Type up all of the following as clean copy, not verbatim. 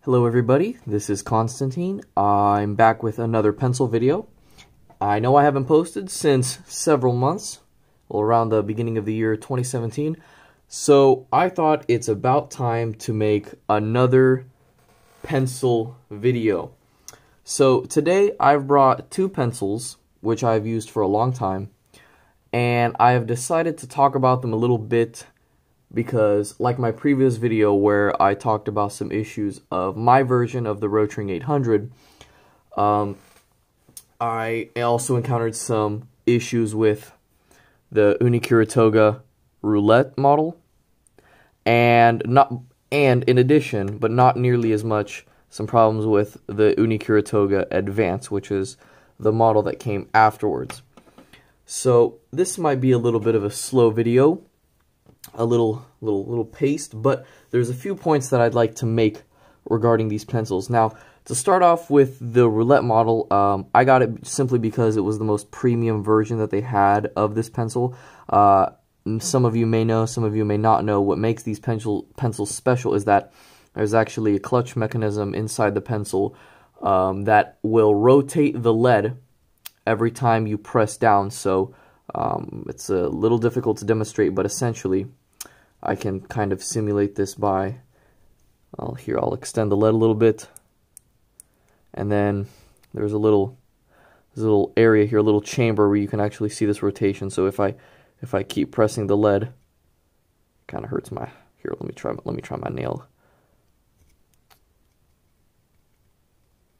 Hello everybody, this is Constantine. I'm back with another pencil video. I know I haven't posted since several months, well, around the beginning of the year 2017, so I thought it's about time to make another pencil video. So today I've brought two pencils, which I've used for a long time, and I have decided to talk about them a little bit because, like my previous video where I talked about some issues of my version of the Rotring 800, I also encountered some issues with the Uni Kuru-Toga Roulette Model, and in addition, but not nearly as much, some problems with the Uni Kuru-Toga Advance, which is the model that came afterwards. So this might be a little bit of a slow video, a little paced, but there's a few points that I'd like to make regarding these pencils. Now, to start off with the Roulette Model, I got it simply because it was the most premium version that they had of this pencil. Some of you may know, some of you may not know, what makes these pencils special is that there's actually a clutch mechanism inside the pencil that will rotate the lead every time you press down. So it's a little difficult to demonstrate, but essentially I can kind of simulate this by, I'll extend the lead a little bit, and then there's a little area here, a little chamber where you can actually see this rotation. So if I keep pressing the lead, kind of hurts my, here, let me try my nail.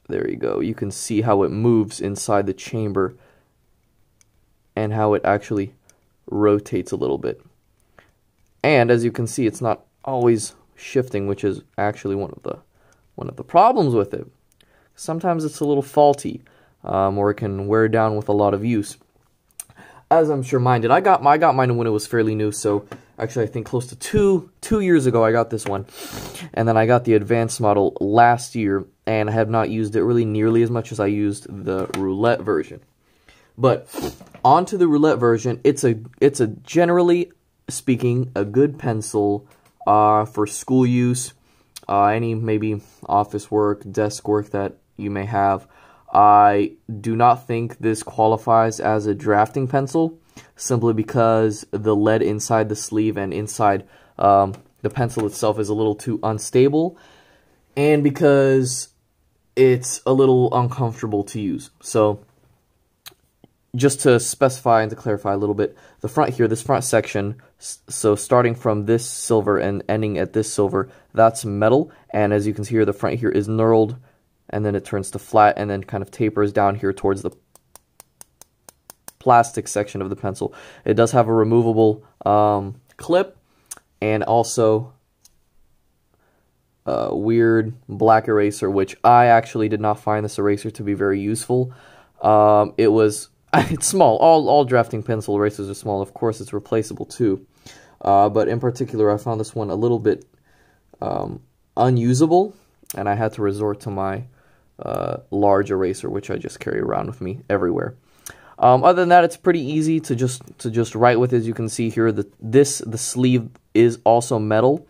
There you go. You can see how it moves inside the chamber and how it actually rotates a little bit. And as you can see, it's not always shifting, which is actually one of the problems with it. Sometimes it's a little faulty, or it can wear down with a lot of use, as I'm sure mine did. I got mine when it was fairly new, so actually I think close to two years ago I got this one, and then I got the advanced model last year, and I have not used it really nearly as much as I used the Roulette version. But onto the Roulette version, it's a generally speaking a good pencil for school use, any maybe office work, desk work that you may have. I do not think this qualifies as a drafting pencil, simply because the lead inside the sleeve and inside the pencil itself is a little too unstable, and because it's a little uncomfortable to use. So just to specify and to clarify a little bit, the front here, this front section, so starting from this silver and ending at this silver, that's metal, and as you can see here, the front here is knurled, and then it turns to flat, and then kind of tapers down here towards the plastic section of the pencil. It does have a removable clip, and also a weird black eraser, which I actually did not find this eraser to be very useful. It's small. All drafting pencil erasers are small. Of course, it's replaceable too. But in particular, I found this one a little bit unusable, and I had to resort to my large eraser, which I just carry around with me everywhere. Other than that, it's pretty easy to just write with. As you can see here, the sleeve is also metal,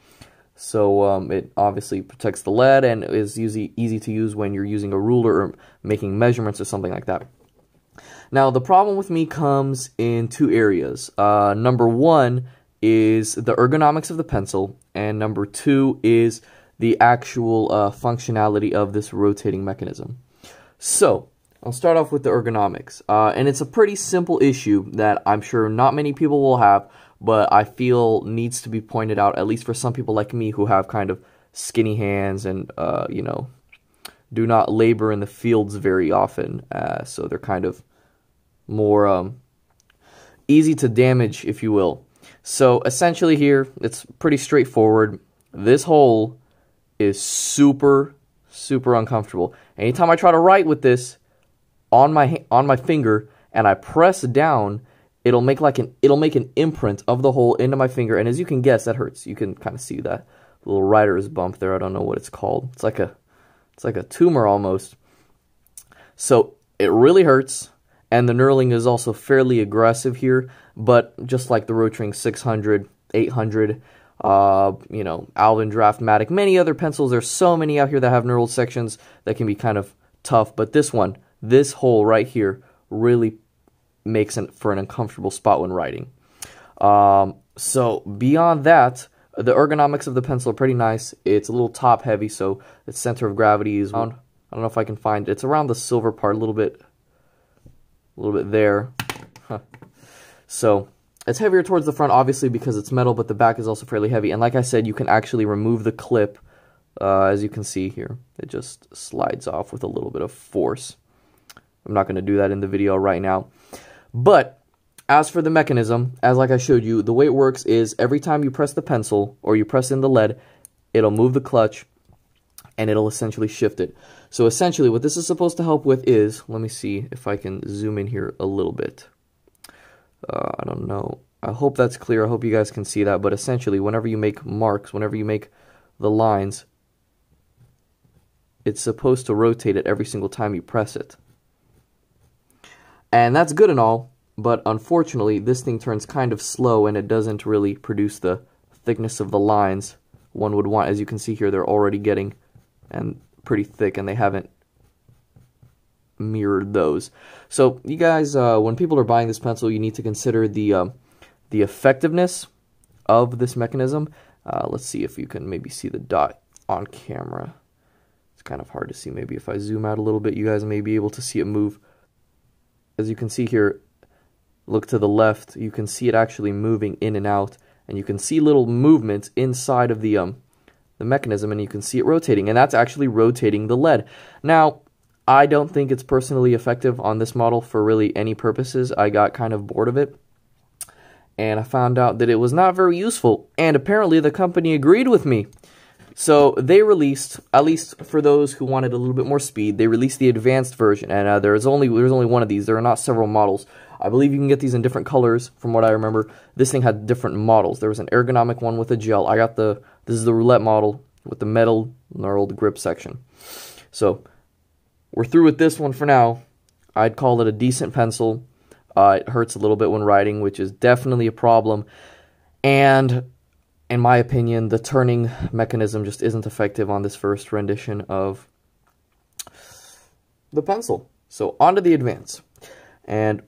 so it obviously protects the lead and is easy to use when you're using a ruler or making measurements or something like that. Now, the problem with me comes in two areas. Number one is the ergonomics of the pencil, and number two is the actual functionality of this rotating mechanism. So, I'll start off with the ergonomics. And it's a pretty simple issue that I'm sure not many people will have, but I feel needs to be pointed out, at least for some people like me who have kind of skinny hands and, you know, do not labor in the fields very often. So they're kind of more easy to damage, if you will. So essentially here, it's pretty straightforward. This hole is super uncomfortable. Anytime I try to write with this on my finger and I press down, it'll make an imprint of the hole into my finger, and as you can guess, that hurts. You can kind of see that little writer's bump there. I don't know what it's called. It's like a tumor almost. So it really hurts. And the knurling is also fairly aggressive here, but just like the Rotring 600, 800, you know, Alvin Draftmatic, many other pencils. There's so many out here that have knurled sections that can be kind of tough, but this one, this hole right here, really makes it for an uncomfortable spot when writing. So beyond that, the ergonomics of the pencil are pretty nice. It's a little top heavy, so its center of gravity is around, I don't know if I can find it. It's around the silver part, a little bit there. So it's heavier towards the front, obviously, because it's metal, but the back is also fairly heavy. And like I said, you can actually remove the clip, as you can see here. It just slides off with a little bit of force. I'm not going to do that in the video right now. But as for the mechanism, as like I showed you, the way it works is every time you press the pencil or you press in the lead, it'll move the clutch and it'll essentially shift it. So essentially what this is supposed to help with is, let me see if I can zoom in here a little bit. I don't know. I hope that's clear. I hope you guys can see that. But essentially, whenever you make marks, whenever you make the lines, it's supposed to rotate it every single time you press it. And that's good and all, but unfortunately, this thing turns kind of slow and it doesn't really produce the thickness of the lines one would want. As you can see here, they're already getting and pretty thick, and they haven't mirrored those. So you guys, when people are buying this pencil, you need to consider the effectiveness of this mechanism. Let's see if you can maybe see the dot on camera. It's kind of hard to see. Maybe if I zoom out a little bit, you guys may be able to see it move. As you can see here, look to the left, you can see it actually moving in and out, and you can see little movements inside of the mechanism, and you can see it rotating, and that's actually rotating the lead. Now, I don't think it's personally effective on this model for really any purposes. I got kind of bored of it, and I found out that it was not very useful, and apparently the company agreed with me. So they released, at least for those who wanted a little bit more speed, they released the advanced version, and there's only one of these. There are not several models. I believe you can get these in different colors, from what I remember. This thing had different models. There was an ergonomic one with a gel. I got this is the Roulette model with the metal knurled grip section. So we're through with this one for now. I'd call it a decent pencil. It hurts a little bit when writing, which is definitely a problem. And in my opinion, the turning mechanism just isn't effective on this first rendition of the pencil. So on to the advance. And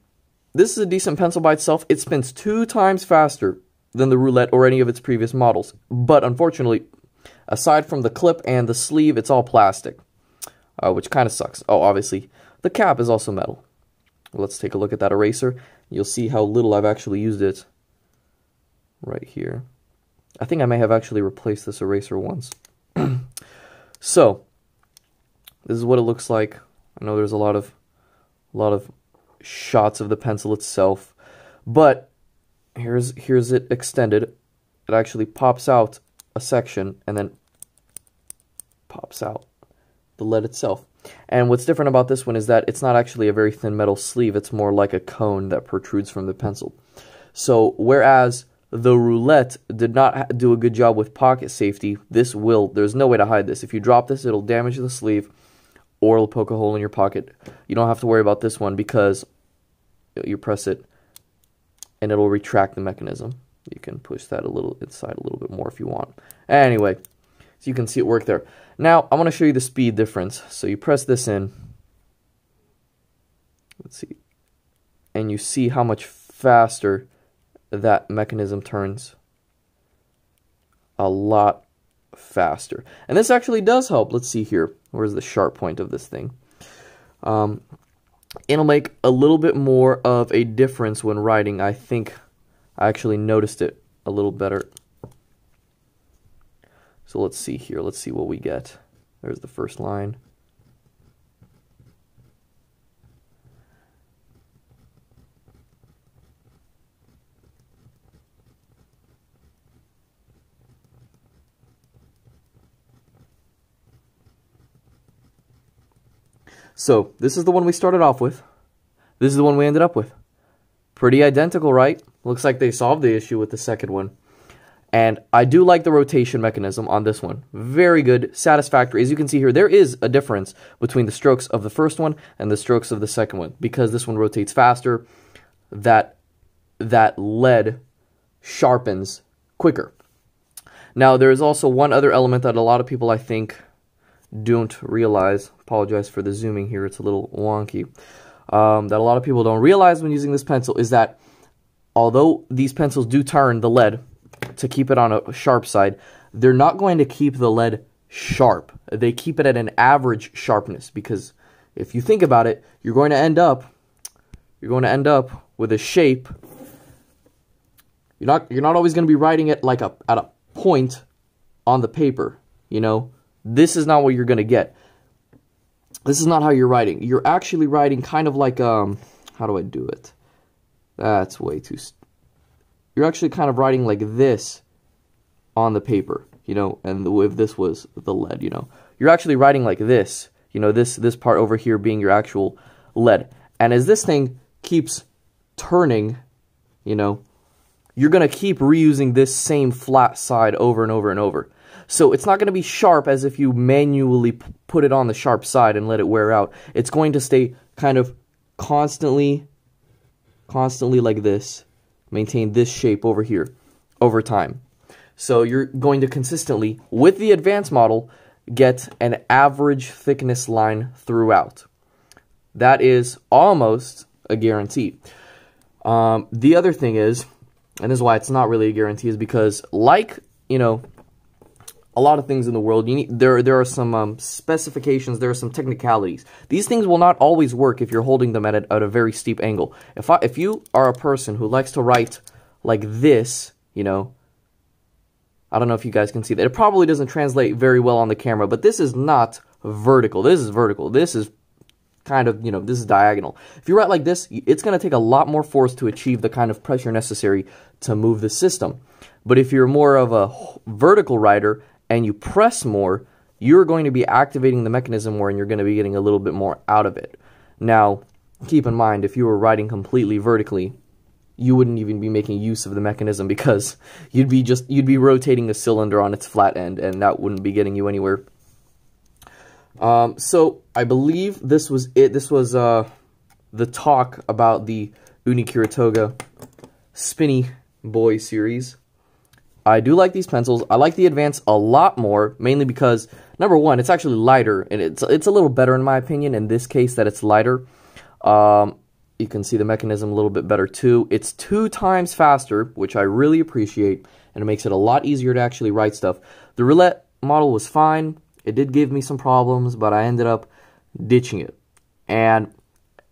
this is a decent pencil by itself. It spins 2 times faster than the Roulette or any of its previous models. But unfortunately, aside from the clip and the sleeve, it's all plastic, which kind of sucks. Oh, obviously, the cap is also metal. Let's take a look at that eraser. You'll see how little I've actually used it right here. I think I may have actually replaced this eraser once. So, this is what it looks like. I know there's a lot of shots of the pencil itself, but here's it extended. It actually pops out a section and then pops out the lead itself. And what's different about this one is that it's not actually a very thin metal sleeve. It's more like a cone that protrudes from the pencil. So whereas the Roulette did not do a good job with pocket safety, there's no way to hide this. If you drop this, it'll damage the sleeve or it'll poke a hole in your pocket. You don't have to worry about this one because you press it and it'll retract the mechanism. You can push that a little inside a little bit more if you want. Anyway, so you can see it work there. Now, I want to show you the speed difference. So you press this in. Let's see. And you see how much faster that mechanism turns. A lot faster. And this actually does help. Let's see here. Where's the sharp point of this thing? It'll make a little bit more of a difference when writing. I think I actually noticed it a little better. So let's see here. Let's see what we get. There's the first line. So, this is the one we started off with. This is the one we ended up with. Pretty identical, right? Looks like they solved the issue with the second one. And I do like the rotation mechanism on this one. Very good, satisfactory. As you can see here, there is a difference between the strokes of the first one and the strokes of the second one. Because this one rotates faster, that lead sharpens quicker. Now, there is also one other element that a lot of people, I think, don't realize. Apologize for the zooming here, it's a little wonky. That a lot of people don't realize when using this pencil is that although these pencils do turn the lead to keep it on a sharp side, they're not going to keep the lead sharp. They keep it at an average sharpness, because if you think about it, you're going to end up with a shape. You're not always going to be writing it like at a point on the paper, you know. This is not what you're going to get. This is not how you're writing. You're actually writing kind of like how do I do it? That's way too you're actually kind of writing like this on the paper, you know, and if this was the lead, you know. You're actually writing like this, you know, this part over here being your actual lead. And as this thing keeps turning, you know, you're going to keep reusing this same flat side over and over and over. So it's not going to be sharp as if you manually put it on the sharp side and let it wear out. It's going to stay kind of constantly like this, maintain this shape over here over time. So you're going to consistently, with the advanced model, get an average thickness line throughout. That is almost a guarantee. The other thing is, and this is why it's not really a guarantee, is because, like, you know, a lot of things in the world, there are some specifications, there are some technicalities. These things will not always work if you're holding them at a very steep angle. If you are a person who likes to write like this, you know, I don't know if you guys can see that. It probably doesn't translate very well on the camera, but this is not vertical. This is vertical. This is kind of, you know, this is diagonal. If you write like this, it's going to take a lot more force to achieve the kind of pressure necessary to move the system. But if you're more of a vertical writer and you press more, you're going to be activating the mechanism more and you're going to be getting a little bit more out of it. Now, keep in mind, if you were writing completely vertically, you wouldn't even be making use of the mechanism, because you'd be rotating a cylinder on its flat end, and that wouldn't be getting you anywhere. So I believe this was it. This was the talk about the Uni Kuru-Toga Spinny Boy series. I do like these pencils. I like the Advance a lot more, mainly because, number one, it's actually lighter, and it's a little better in my opinion in this case that it's lighter. You can see the mechanism a little bit better too. It's 2 times faster, which I really appreciate, and it makes it a lot easier to actually write stuff. The Roulette model was fine. It did give me some problems, but I ended up ditching it. And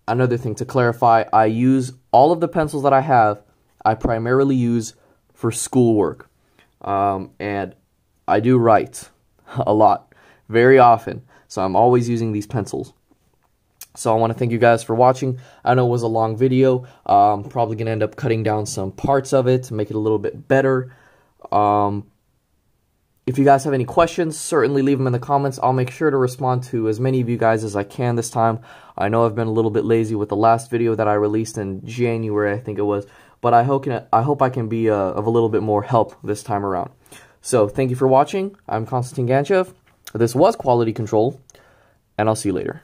another thing to clarify, I use all of the pencils that I have, I primarily use for schoolwork. And I do write a lot, very often, so I'm always using these pencils. So I want to thank you guys for watching. I know it was a long video. I'm probably going to end up cutting down some parts of it to make it a little bit better. If you guys have any questions, certainly leave them in the comments. I'll make sure to respond to as many of you guys as I can this time. I know I've been a little bit lazy with the last video that I released in January, I think it was. But I hope I can be of a little bit more help this time around. So thank you for watching. I'm Konstantin Ganchev. This was Quality Control, and I'll see you later.